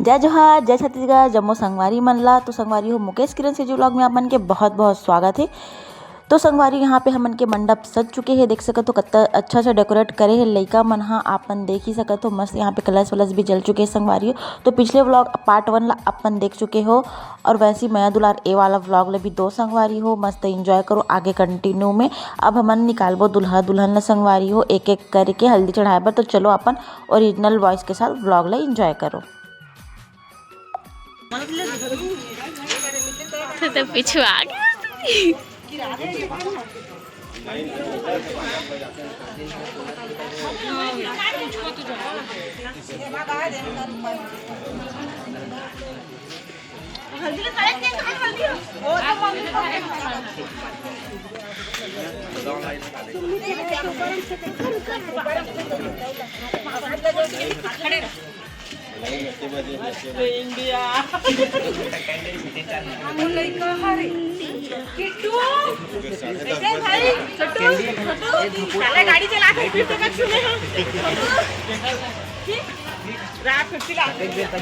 जय जोहार, जय छत्तीसगढ़, जम्मो संगवारी मनला। तो संगवारी हो मुकेश किरण से जो व्लॉग में आप मन के बहुत बहुत स्वागत है। तो संगवारी यहाँ पे हमन के मंडप सज चुके हैं, देख सकत हो कितना अच्छा से डेकोरेट करे है लइका मन। हाँ आपन देख ही सकत हो, मस्त यहाँ पे कलश वलश भी जल चुके हैं संगवारी हो। तो पिछले व्लॉग पार्ट 1 ला अपन देख चुके हो और वैसे मैं दुलार ए वाला व्लॉग ले भी दो संगवारी हो। मस्त एंजॉय करो आगे कंटिन्यू में। अब हमन निकालबो दुल्हा दुल्हन ला संगवारी हो एक एक करके हल्दी चढ़ाए बर। तो चलो अपन ओरिजिनल वॉइस के साथ व्लॉग ला एंजॉय करो। तो पीछू आ गया। इंडिया किट्टू ऐसे भाई छोटू पहले गाड़ी चला के फिर तो कब सुने हम रात 50 लाख तक देते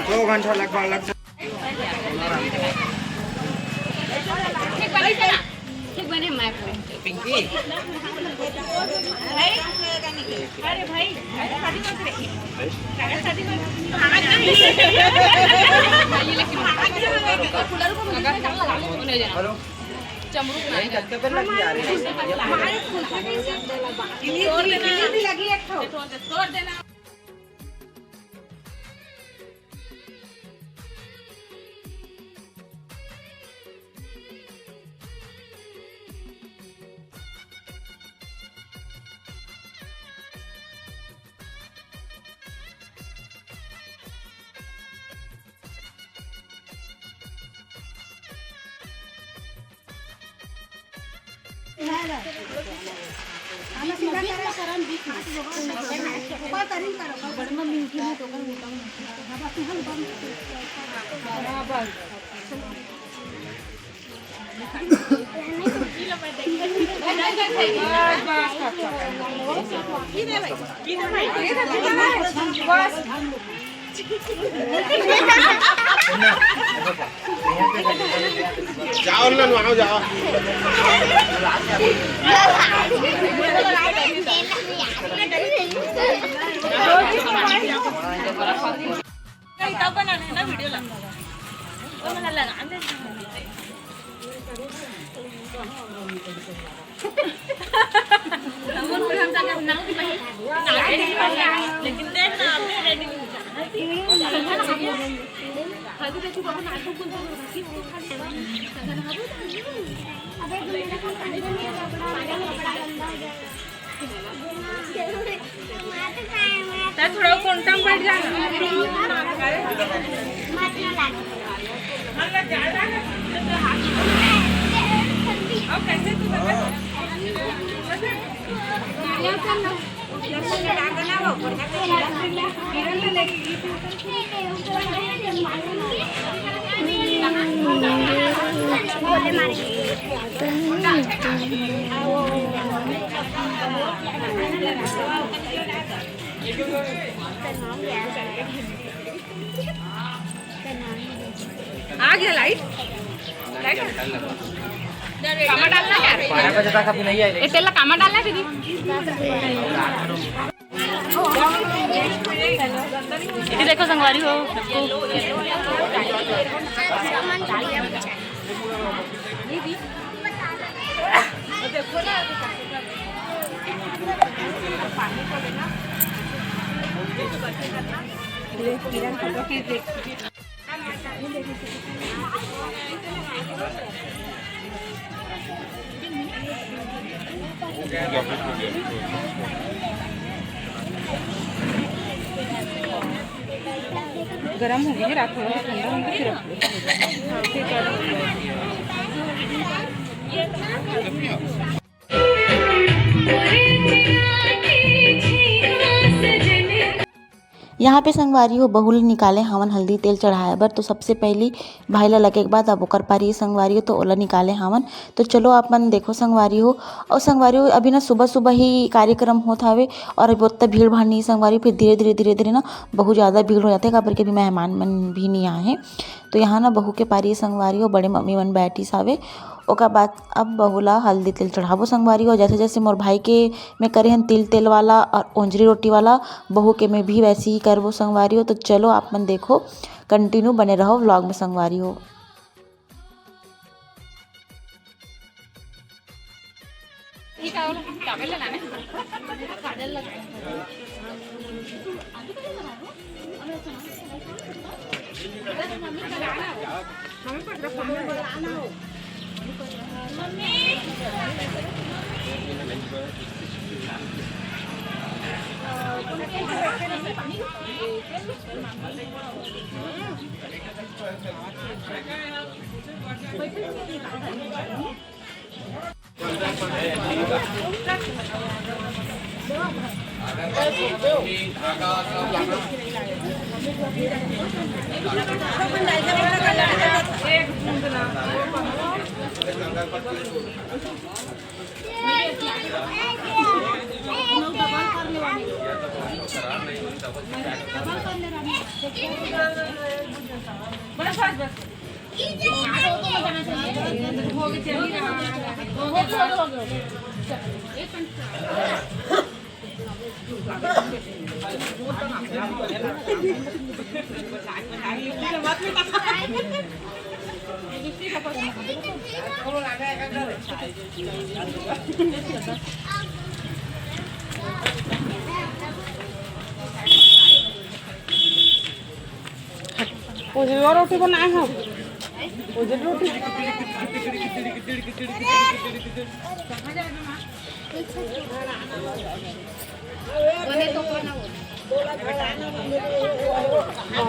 2 घंटा लगभग ठीक बने मैं पिंकी अरे भाई शादी मत रे शादी मत आज नहीं लेकिन कूलर को मुझे नहीं जाना चमरुक नहीं करते पर लगी आ रही है हमारे खुद भी लगी एक तोड़ देना। जाओ ना वहाँ जाओ तब बनाना है ना वीडियो ला वो मैं लगा दे हम लोग हम जाके ना लेकिन देख ना आपने रेडी खाली देखो बाबू नाटक बोल अबे मेरा फोन पानी में बड़ा गंदा हो गया थोड़ा कोंटम बैठ जाना अब कैसे तू आ गया लाइट कामा डालना क्या 12 बजे तक अभी नहीं आएगी तेला कामा डालना दीदी ये देखो संगवारी हो देखो ना पानी को लेना किरण फोटो के देख गरम हो गई रात थोड़ा ठंडा होगा फिर यहाँ पे संगवारी हो बहू निकाले हावन हल्दी तेल चढ़ाए बर। तो सबसे पहली भाई ला लगे के बाद अब ओकर पारी संगवारी हो तो ओला निकाले हावन। तो चलो अपन देखो संगवारी हो। और संगवारी हो अभी ना सुबह सुबह ही कार्यक्रम होता हवे और अभी उतना भीड़ भाड़ नहीं संगवारी। फिर धीरे धीरे ना बहुत ज़्यादा भीड़ हो जाते हैं काबर के अभी मेहमान मन भी नहीं आए हैं। तो यहाँ ना बहू के पारी संगवारी हो बड़े मम्मी मन बैठी सावे। ओकर बाद अब बहू ला हल्दी तेल चढ़ाबो संगवारी हो। जैसे जैसे मोर भाई के मैं करे हन तिल तेल वाला और ओंजरी रोटी वाला, बहू के मैं भी वैसे ही करबो संगवारी हो। तो चलो आप मन देखो, कंटिन्यू बने रहो व्लॉग में संगवारी हो। रोटी बनाए हो रोटी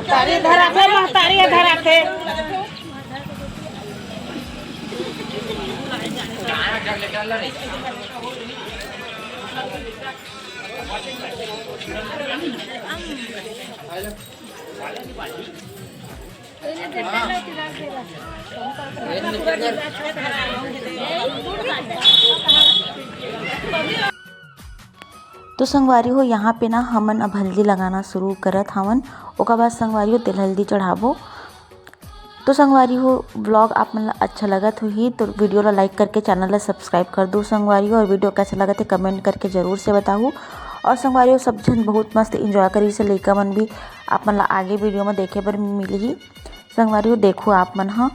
तारी धरा थे महतारी धरा थे तो संगवारी हो यहाँ पे ना हमन अब हल्दी लगाना शुरू करत हवन। ओकर बाद संगवारी हो तेल हल्दी चढ़ाबो। तो संगवारी हो व्लॉग आप मन ला अच्छा लगत होही तो वीडियो ला लाइक करके चैनल ला सब्सक्राइब कर दो संगवारी हो। और वीडियो कैसा लगत है कमेंट करके ज़रूर से बताओ। और संगवारी हो सब जन बहुत मस्त इंजॉय करी से लइका मन भी आप मन ला आगे वीडियो में देखे बर मिलही। संगवारी हो देखो आप मन हाँ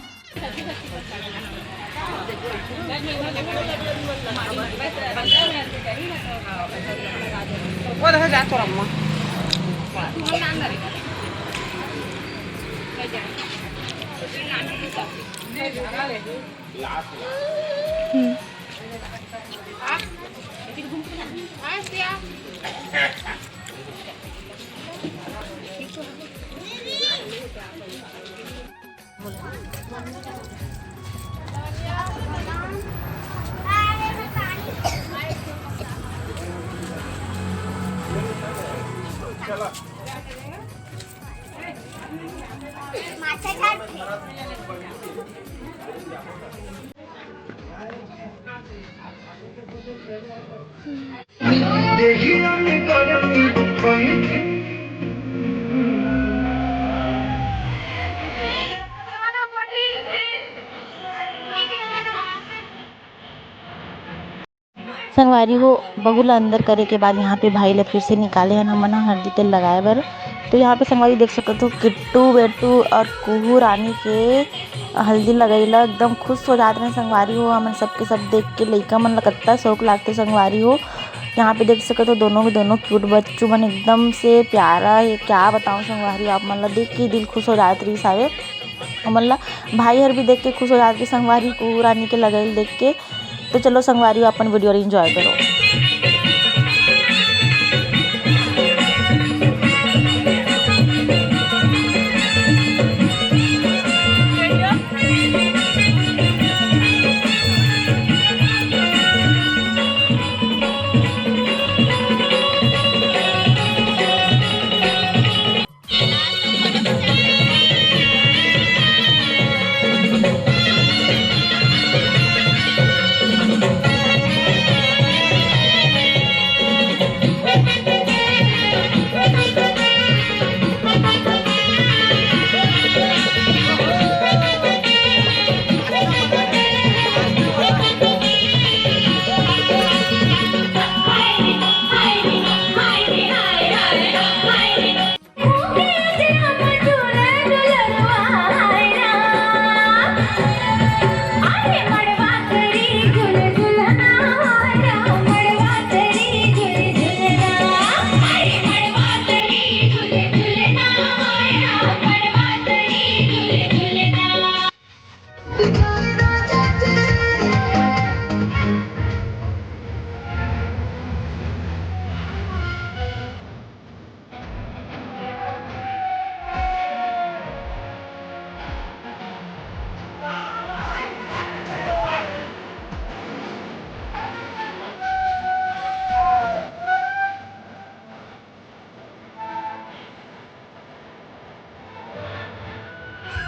संगवारी हो बहू ला अंदर करे के बाद यहाँ पे भाई ला फिर से निकाले हैं हमन हल्दी तेल लगाए बर। तो यहाँ पे संगवारी देख सकते हो किट्टू बेटू और कुहू रानी के हल्दी लगैला एकदम खुश हो जाते हैं संगवारी हो। हमन सबके सब देख के लइका मन ला कत्ता शौक लागते संगवारी हो। यहाँ पे देख सकते हो दोनों के दोनों क्यूट बच्चू मन एकदम से प्यारा है क्या बताऊँ संगवारी आप मन ला देख के दिल खुश हो जात रही सारे। हमन ला भाई हर भी देख के खुश हो जाते संगवारी कुहू रानी के लगैल देख के। तो चलो संगवारी अपन वीडियो एंजॉय करो।